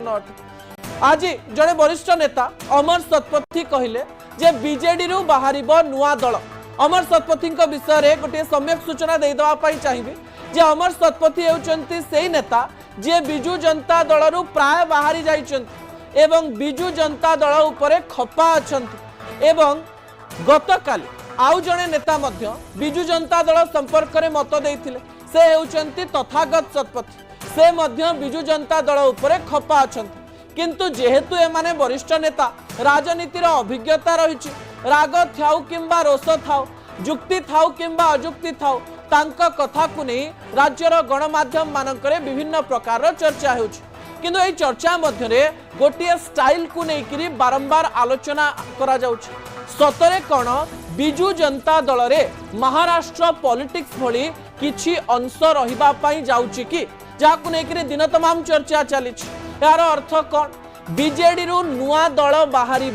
अटे। आज जड़े वरिष्ठ नेता अमर शतपथी कहले जे बीजेडी रु बाहर नुआ दल। अमर शतपथी विषय में गोटे सम्यक सूचना देदेवाई चाहिए जे अमर शतपथी होउचंती से नेता जे बिजु जनता दल रु प्राय बाहरी जाइचंती एवं बिजु जनता दल उपरे खपा अछंती एवं गतकाली आउ जड़े नेता मध्य बिजु जनता दल संपर्क में मत देथिले से होउचंती तथागत शतपथी से मध्य बिजु जनता दल उपरे खपा अछंती किंतु जेहेतु एमाने वरिष्ठ नेता राजनीतिर अभिज्ञता रही राग थाउ किंबा रोष थाउ जुक्ति थाउ किंबा अजुक्ति थाउ तांका कथा को नहीं राज्यर गणमाध्यम मानकरे विभिन्न प्रकार चर्चा होउछि किंतु एई चर्चा मध्यरे गोटिए स्टाइल को लेकिन बारंबार आलोचना करा जाउछि सतरे कौन बिजु जनता दल रे महाराष्ट्र पॉलिटिक्स भली किछि अंश रहिबा पई जाउछि कि जाकु लेकिन दिन तमाम चर्चा चली यार अर्थ कौन बीजेडी रु नुआ दल बाहरी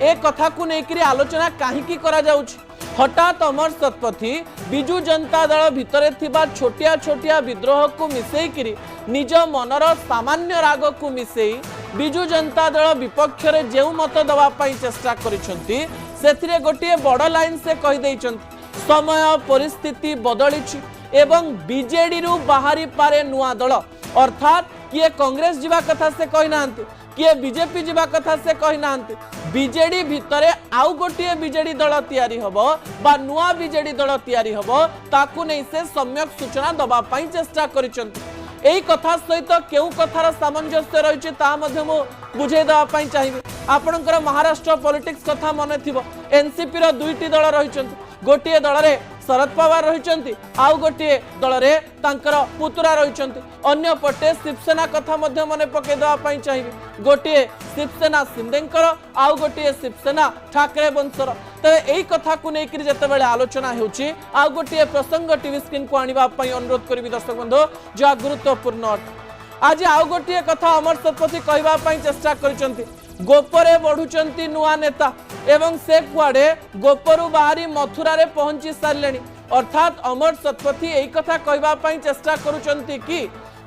ए कथा को लेकिन आलोचना कहीं करा जाउछि हठात अमर शतपथी बिजु जनता दल भितरे थिबा छोटिया छोटिया विद्रोह को मिसेई निज मनर सामान्य राग को मिसेई बिजु जनता दल विपक्ष रे जेउ मत दवा पई चेष्टा करिसंती सेथिरे गोटिए बड़ लाइन से कहि दैचंती समय परिस्थिति बदलिछि एवं बीजेडी रु बाहरी पारे नुआ दल अर्थात किए कांग्रेस जीवा कथा से कहि नांती किए बीजेपी जीवा कथा से कहि नांती बीजेडी भितरे आउ गोटिए बीजेडी दल तैयारी हबो बा नुआ बीजेडी दल तैयारी हबो ताकू नै से सम्यक सूचना दबा पई चेष्टा करिसंती एई कथा सहित केउ कथार सामंजस्य रहिछि ता मध्ये मो बुझे दबा पई चाहिबे आपनकर महाराष्ट्र पॉलिटिक्स कथा मने थिबो एनसीपी रो दुईटी दल रहिसंती गोटिए दल रे शरद पवार रहिसंती आउ गोटिए दल रे तांकर पुतुरा रहिसंती अन्य पटे शिवसेना कथा मध्ये मने पके दबा पई चाहिबे गोटिए शिवसेना सिंदेंकर आउ गोटिए शिवसेना ठाकरे वंशर तबे एई कथा को लेकिन जते बेले आलोचना हेउची आउ गोटिए प्रसंग टीवी स्क्रीन को आनिबा पई अनुरोध करबी दर्शक बंधु जो गुरुत्वपूर्ण अटे आज आउ गोटिए कथा अमर शतपथी कहबा पई चेष्टा करिसंती गोपरे बढ़ुचंती नुआ नेता एवं से कुआडे गोपरु बाहरी मथुरा रे पहुंची सारलेनी अर्थात अमर शतपथी एई कथा कहबा पई चेष्टा करूचंती कि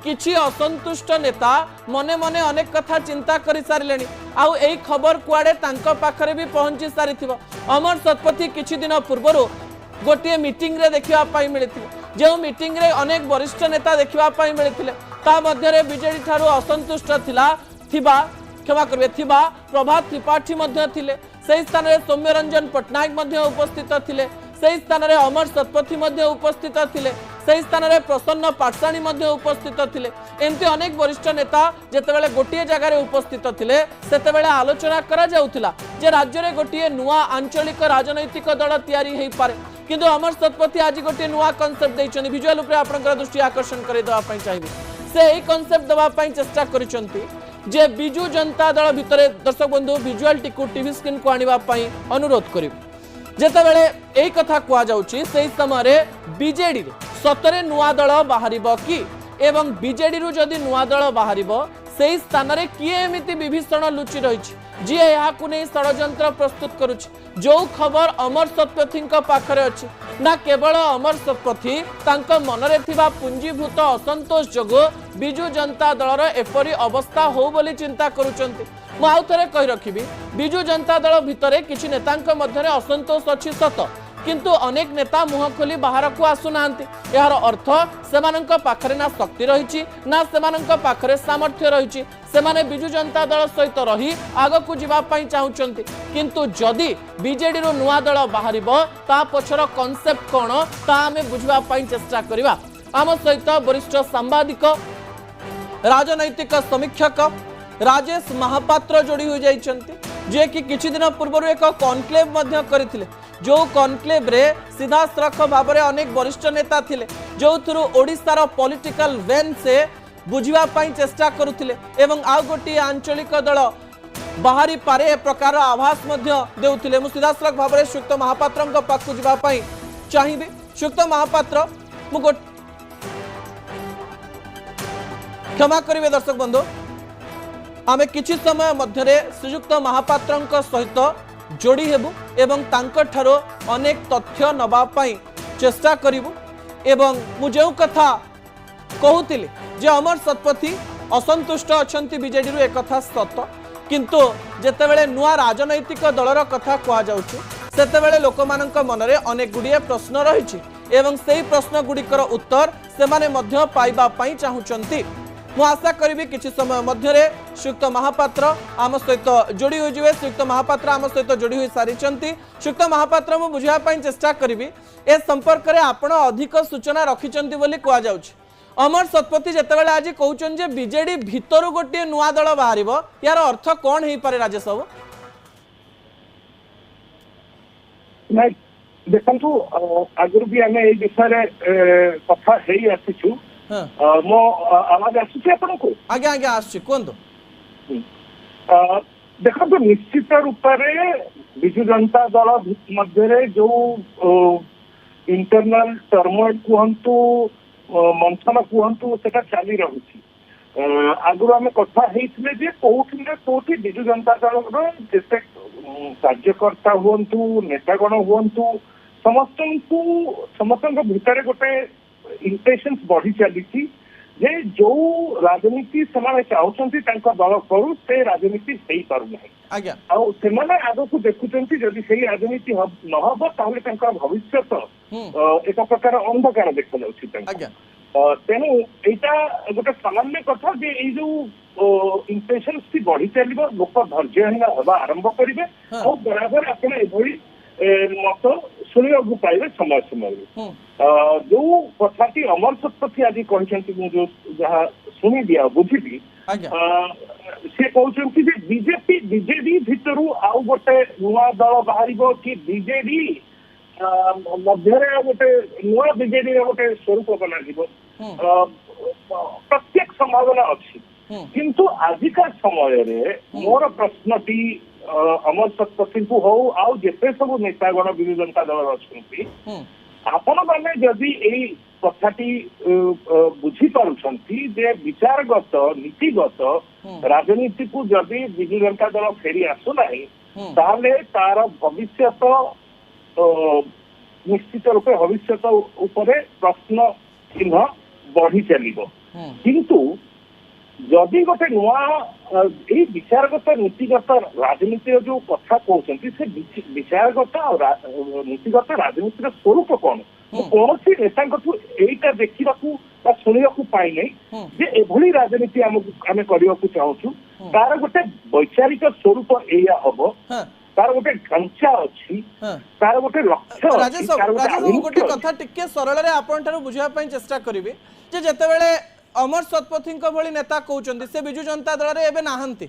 किछि असंतुष्ट नेता मने मने अनेक कथा चिंता करि सारलेनी आउ एई खबर कुआडे तांको पाखरे भी पहुंची सारिथिबो अमर शतपथी किछि दिन पूर्वरु गोटिए मीटिंग रे देखिबा पई मिलिथिले जे मीटिंग रे अनेक वरिष्ठ नेता देखिबा पई मिलिथिले ता मध्य रे बीजेडी थारु असंतुष्ट थिबा क्षमा करिवे थिबा प्रभात त्रिपाठी मध्य थिले सेही स्थान रे सौम्यरंजन पटनायक मध्य उपस्थित थिले सेही स्थान रे अमर शतपथी मध्य उपस्थित थिले सेही स्थान रे प्रसन्न पाटसाणी मध्य उपस्थित थिले एमती अनेक वरिष्ठ नेता जेतेबेले गोटिए जगह रे उपस्थित थिले सेतेबेले आलोचना करा जाउथिला जे राज्य रे गोटिए नुआ आंचलिक राजनैतिक दल तयारी हेई पारे किंतु अमर शतपथी आज गोटिए नुआ कांसेप्ट दैछनी विजुअल ऊपर आपनकर दृष्टि आकर्षण करै दवा पई चाहिबे से एई कांसेप्ट दवा पई चेष्टा करिसंती जे बिजु जनता दल भितरे दर्शक बंधु विजुअल टिकु टीवी स्क्रीन को आनिबा पई अनुरोध करिवे जेतेबेले एई कथा कुआ जाउची सेही समय रे बीजेडी सतरे नुआ दल बाहरिबो कि एवं बीजेडी रु जदि नुआ दल बाहरिबो सेही स्थान रे किए एमिति विभीषण लुचि रहिछि जे एहा को नै षडयंत्र प्रस्तुत करूछि जो खबर अमर शतपथी पाखरे अछि ना केवल अमर शतपथी तांको मनरे थिबा पुंजीभूत असंतोष जोगो बिजु जनता दलर एपरी अवस्था हो बोली चिंता करूचंती मु आउ थरे कहि रखिबी बिजु जनता दल भितरे किछि नेतांक मध्यरे असंतोष अछि सत किंतु अनेक नेता मुह खोली बाहर को आसु नांती यार अर्थ सेमानंक पाखरे ना शक्ति रहिछि ना सेमानंक पाखरे सामर्थ्य रहिछि सेमाने बिजु जनता दल सहित रही आग को जीवा पई चाहुचंती किंतु जदि बीजेडी रो नुआ दल बाहरिबो ता पछर कांसेप्ट कोन ता हमें बुझवा पई चेष्टा करिवा आम सहित वरिष्ठ सांबादिक राजनैतिक समीक्षक राजेश महापात्र जोड़ी हो जाइछंती जे कि किछि दिन पूर्व एक कॉन्क्लेव मध्य करथिले जो कॉन्क्लेव रे सीधा सड़क भाव में अनेक वरिष्ठ नेता थिले जो थ्रु ओडिशार पॉलिटिकल वेन से बुझिबा पई चेष्टा करुथिले एवं आउ गोटी आंचलिक दल बाहरी पारे प्रकार आभास मध्य देउथिले मु सीधा सड़क भाव में सुक्त महापात्र पाखु जिबा पई चाहिबे सुक्त महापात्र मु क्षमा करिवे दर्शक बंधु आमे किछि समय मध्यरे श्रीयुक्त महापात्र सहित जोड़ी हेबु एवं तांकर ठारो अनेक तथ्य नबा पई चेष्टा करिबु एवं मु जेउ कथा कहूतिले जे अमर शतपथी असंतुष्ट अच्छा बीजेडी एक कथा सत किंतु जेतेबेले नुआ राजनैतिक दलर कथा कहुच्छी सेतेबेले लोक मानक मनरे अनेक गुड़िए प्रश्न रही एवं से प्रश्न गुड़िकर उत्तर सेमाने मध्य पाइबा पई चाहुचंती। मु आशा करी किछि समय मध्य श्रीयुक्त महापात्र आम सहित जोड़ी हो जिवे। श्रीयुक्त महापात्र आम सहित जोड़ी हो सारी। श्रीयुक्त महापात्र मु बुझापी चेष्टा करी ए संपर्क में आपण अधिक सूचना रखिंट बोली कहुच्छी। अमर शतपथी जितेबाला आज कहते बीजेडी भितर गोटे नुआ दल बाहर यार अर्थ कौन हो पारे राजेश बाबू? देखु आगुरी भी आम ये विषय कथा आसीचु। मो आवाज आसुची आपन को? आगे आगे आसुची कहंतु। देखो निश्चित रूप से बिजु जनता दल मध्य जो इंटरनल टर्मोइल कहतु मंथन कहतु सेटा चली रही। आगुरी आम कथा कौटी बिजु जनता दल जिते कार्यकर्ता हूँ नेतागण हूँ समस्त भितर गोटे इंटेंशंस बढ़ी चली जे जो राजनीति से चाहते दल करू से राजनीति हो पारना आग को देखुंट जदि से राजनीति न हम ताहले भविष्य एक प्रकार अंधकार देखा जा। तेणु यहाँ गोटे सामान्य कथा जे जो इंटेंशंस टी बढ़ी चलो लोक धैर्यहीन हवा आरंभ करेंगे और बराबर आप मत शुणा पाइबे समय समय जो कथाटी अमर शतपथी आज कहते जो जहाँ शुणी दिया बुझी सी कहते बीजेपी बीजेडी भितर आउ गोटे नुआ दल बाहर कि बीजेडी मध्य गोटे नुआ बीजेडी गोटे स्वरूप बना प्रत्येक संभावना अच्छी किंतु आजिका समय मोर प्रश्नटी अमर शतपथी को हो आउ जिते सब नेतागण विजु जनता दल अच्छा आपण मैंने जदि यही कथाटी बुझी पारुछंती जे विचारगत नीतिगत राजनीति को जदि विजु जनता दल फेरी आसुना ताहले तार भविष्य निश्चित रूपे भविष्य उपरे प्रश्न चिन्ह बढ़ी चलिबो। किंतु जदि गोटे नुआ यही विचारगत नीतिगत राजनीति जो कथा कहते से विचारगत और नीतिगत राजनीतिर स्वरूप कौन कौन सी नेता यहीटा देखा शुणा पाई नहीं जे एभली राजनीति आम करने को चाहूँ तार गोटे वैचारिक स्वरूप या हम तार गोटे ढांचा अच्छी तार गोटे लक्ष्य राजेश गोटे कथा टिके सरल आपन बुझा चेष्टा करी जेतेबेले अमर शतपथी भली नेता कहते से बिजु जनता दल एवं नहांती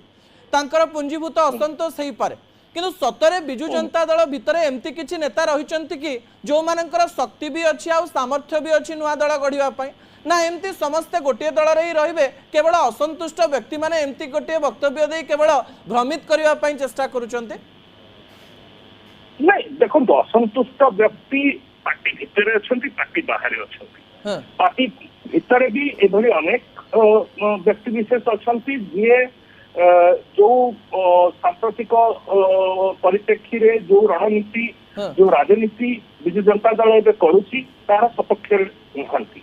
पुंजीभूत असंतोष हो पारे किंतु सतरे बिजु जनता दल भितर एमती किछि नेता रहिचंती कि जो मानकर शक्ति भी अच्छी आ सामर्थ्य भी अच्छी नुआ दल गढ़िया ना एमती समस्ते गोटे दल ही रहिबे केवल असंतुष्ट व्यक्ति माने एमती गोटे वक्तव्य दे केवल भ्रमित करने चेष्टा करुचंती? नहीं देखो असंतुष्ट व्यक्ति पार्टी भितर अच्छी पार्टी बाहर अच्छा पार्टी भितर भी एभली अनेक व्यक्ति विशेष अच्छा जी जो सांप्रतिक परिप्रेक्षी जो रणनीति जो राजनीति बिजु जनता दल एवं करुच्ची तार सपक्ष नहांती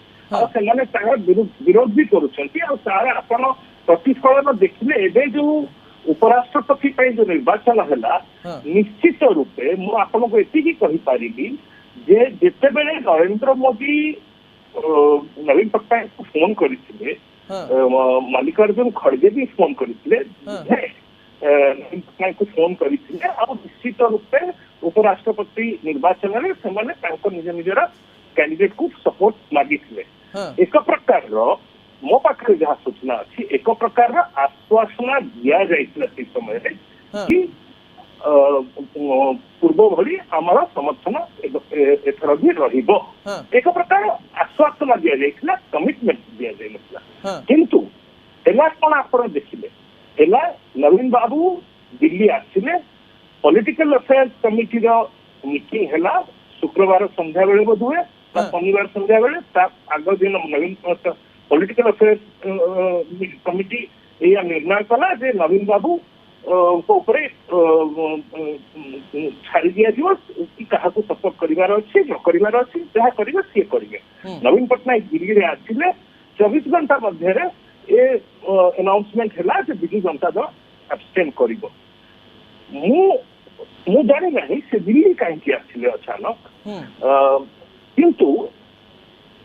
विरोध भी करुँच प्रतिफलन देखिले एवं जो उपराष्ट्रपति जो निर्वाचन है निश्चित रूपे मुझे एति कहीपरि जे जितेबेले नरेंद्र मोदी नवीन पट्टनायक को फोन करते मल्लिकार्जुन खड़गे भी फोन करते नवीन पट्टनायक को फोन करते निश्चित रूपे उपराष्ट्रपति निर्वाचन में से निज निजर कैंडिडेट को सपोर्ट मागी एक प्रकार मो पाखे जहाँ सूचना अच्छी एक प्रकार आश्वासना दि समय कि पूर्व भली आमर समर्थन एथर भी रहिबो एक प्रकार आश्वासना दि कमिटमेंट दि जाइनथिला किंतु एला कोन आपण देखिले एला नवीन बाबू दिल्ली आसिले पॉलिटिकल अफेयर्स कमिटी रो मीटिंग हैला शुक्रवार संध्या बेले बोधुए शनिवार संध्या बेले आग दिन नवीन पॉलिटिकल अफेयर्स कमिटी या निर्णय कला जे नवीन बाबू छाड़ी दिया कि क्या सपोर्ट करार अच्छे न करार अच्छे जहाँ करेंगे सी करेंगे। नवीन पट्टनायक दिल्ली में आसिले 24 घंटा मध्य ए अनाउंसमेंट है विजु जनता दल एब्सटेन कर जानी ना से दिल्ली कहीं आसिले अचानक किंतु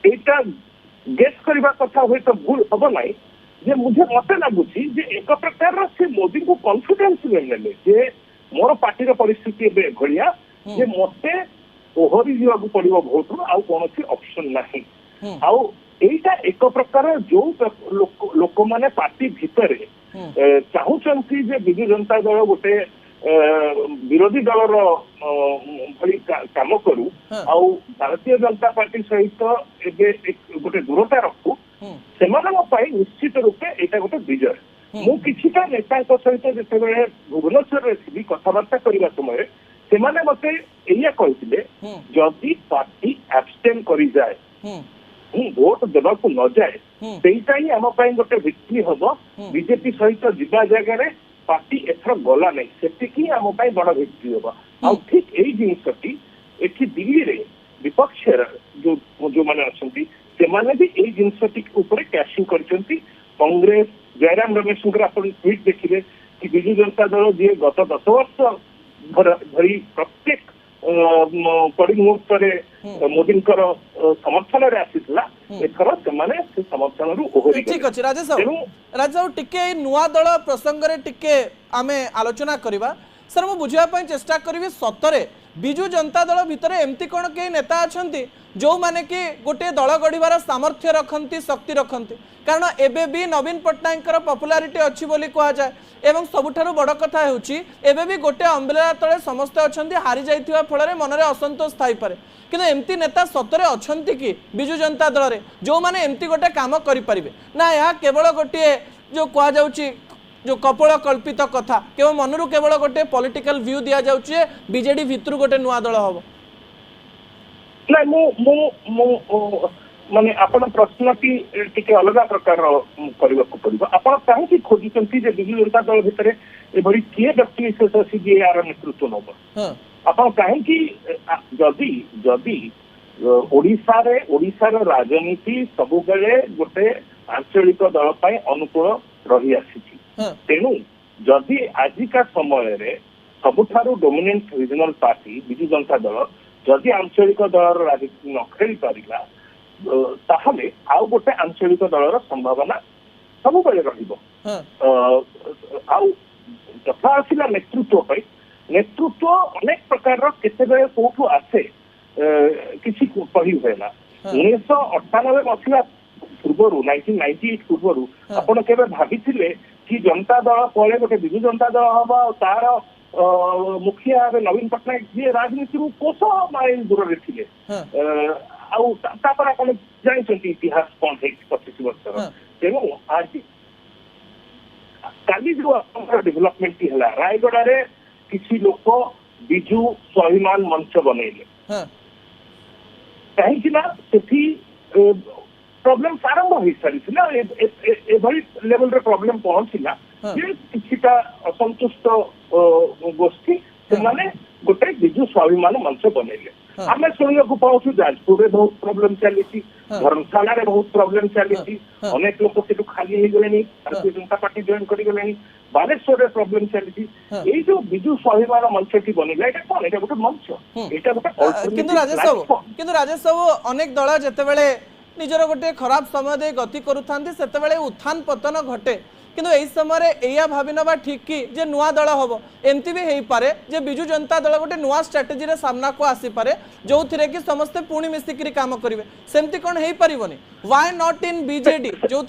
एटा गेस करने कथा हुए तो भूल हम ना जे मुझे मत लगुच एक प्रकार से मोदी को कॉन्फिडेंस ने जे मोर पार्टी परिस्थिति भाया जे मत ओहरी जावाक पड़ो भोट आउ कौन ऑप्शन नहीं आईटा एक प्रकार जो लोक मैंने पार्टी भितर चाहूंगी जे विजु जनता दल गोटे विरोधी दलर भली काम करू आउ भारतीय जनता पार्टी सहित गोटे दूरता रखू से निश्चित रूपे यहाँ गोटे विजय मु किछिटा नेता सहित जिते भुवनेश्वर थी कथबार्ता करने समय से मत या कहते जदि पार्टी एब्सटेन कर जाए भोट देवा न जाए सेटा ही आम गोटे विक्ट्री हम बीजेपी सहित जीवा जगह पार्टी एथर गला नहीं से आम बड़ विक्ट्री हम आ ठीक यही जिनसटी एठी दिल्ली रे विपक्ष जो मैंने अच्छा से भी यही जिनसटी कैशिंग करछंती कांग्रेस जयराम रमेश ट्वीट देखिए कि विजु जनता दल जी गत 10 वर्ष भरी प्रत्येक कड़ी मुहूर्त मोदी समर्थन आसीला एथर से समर्थन ओहरी ठीक अच्छे राजेश बाबू टिके नुआ दल प्रसंग रे टिके आमे आलोचना करबा सर मु बुझिया चेष्टा करी सतरे विजु जनता दल भितर एमती कौन कई नेता अच्छा जो माने कि गोटे दल गढ़िबार सामर्थ्य रखती शक्ति रखती कारण एबे भी नवीन पट्टनायक पपुलारिटी अच्छी बोली कह जाए एवं सबुठारु बड़ कथा होउची एबे भी गोटे अम्ब्रेला तले समस्त अच्छा हारी जाइथिबा फल मनरे असंतोष थाई पारे किंतु एमती नेता सतरे अच्छा कि विजु जनता दल रे जो माने एमती गोटे काम करि परिबे ना या केवल गोटे जो कह जाउची जो कपल कल्पित कथा केवल मनरू केवल गोटे पॉलिटिकल व्यू दिया जाउची बीजेडी भितर गोटे नुआ दल हबो ना माने आपण प्रश्न टी अलग प्रकार करने को पड़ो आपण कहीं खोजुंट विजु जनता दल भितर एभली किए व्यक्ति विशेष अच्छी जी यार नेतृत्व नब आप कहीं जदि जदि ओडिशार राजनीति सबु गोटे आंचलिक दल अनुकूल रही आसी तेणु जदि आजिका समय सबुठारु dominant regional party Biju Janata Dal जदि आंचलिक दल राजनीति न खेली पारिला ताहले आउ गोटे आंचलिक दलर संभावना सब रहिबो कथा आसिला नेतृत्व अनेक प्रकार केते कोठू आसे किसी कही हुए ना 1998 मसीहा पूर्वर 1998 पूर्वर आपण केबे भाबिथिले कि जनता दल परे गोटे विजु जनता दल हबा तार मुखिया नवीन पट्टनायक जी राजनीति कोष माइल दूर थे आप जानते इतिहास कौन है 25 वर्ष तेणु आज काली जो डेभलपमेंट है रायगड़ा किसी लोक विजु स्वाभिमान मंच बनइले कहीं प्रॉब्लम आरंभ हो सारी एभली लेवल रे प्रॉब्लम पहुंचला किछिटा असंतुष्ट गोष्ठी से गोटे विजु स्वाभिमान मंच बनइले आम शुणा पाऊँ जाजपुर में बहुत प्रोब्लेम चली धर्मशाला रे बहुत प्रोब्लेम चली अनेक लोग से खाली हो गले भारतीय जनता पार्टी जॉइन कर बालेश्वर प्रोब्लेम चली जो विजु स्वाभिमान मंच टी बनला ये कौन ये गोटे मंच ये गोटे राजेश बाबू अनेक दल जिते निजर गोटे खराब समय दे गति करुते उत्थान पतन घटे किंतु यही समय या भावी नवा ठीक कि जे नुआ दल हम एमती भी हो पारे जे विजु जनता दल गोटे नुआ स्ट्राटेजी रे सामना को आसी पारे जो थिरे कि समस्ते पुणी मिसिक काम करेंगे सेमती कौन हो पारनि व्हाई नॉट इन बीजेडी जो